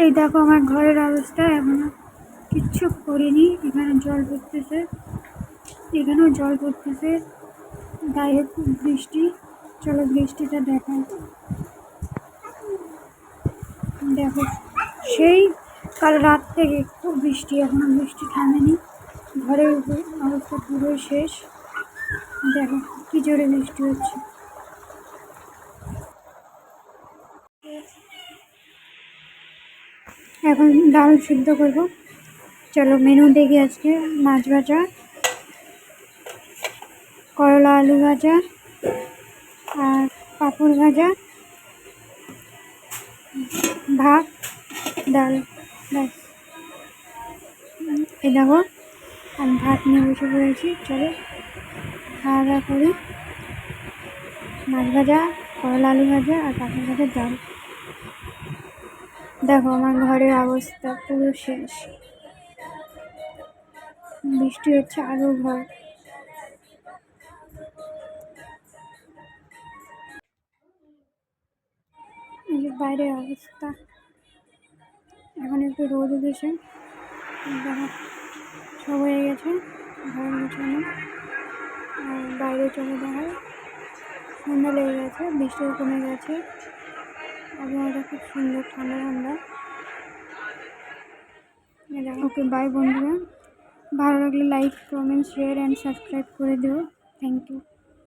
এই দেখো আমার ঘরের অবস্থা, এখনো কিচ্ছু করিনি। এখানে জল পড়তেছে, এখানেও জল পড়তেছে, গায়ে খুব বৃষ্টি। চলো বৃষ্টিটা দেখাই। দেখো সেই কাল রাত থেকে খুব বৃষ্টি, এখনো বৃষ্টি থামেনি। ঘরের উপর অবস্থা পুরোই শেষ। দেখো কি জোরে বৃষ্টি হচ্ছে। এখন ডাল সিদ্ধ করব। চলো মেনু দেখি আজকে। মাছ ভাজা, করলা আলু ভাজা আর পাঁপড় ভাজা, ভাত, ডাল, ব্যাস। এই দেখো আমি ভাত নিয়ে বসে পড়েছি। চলো খাওয়া দাওয়া করি। মাছ ভাজা, করলা আলু ভাজা আর পাঁপড় ভাজার ডাল। দেখো আমার ঘরের অবস্থা পুরো শেষ, বৃষ্টি হচ্ছে আরো ঘর। এই যে বাইরের অবস্থা, এখন একটু রোদ উঠেছে। দেখো সব হয়ে গেছে ঘর গুছানো। আর বাইরে চলে দেখো সন্ধ্যা লেগে গেছে, বৃষ্টিও কমে গেছে, আবহাওয়াটা খুব সুন্দর, ঠান্ডা ঠান্ডা। ওকে বাই বন্ধুরা, ভালো লাগলে like, comment, share and subscribe করে দিও। Thank you.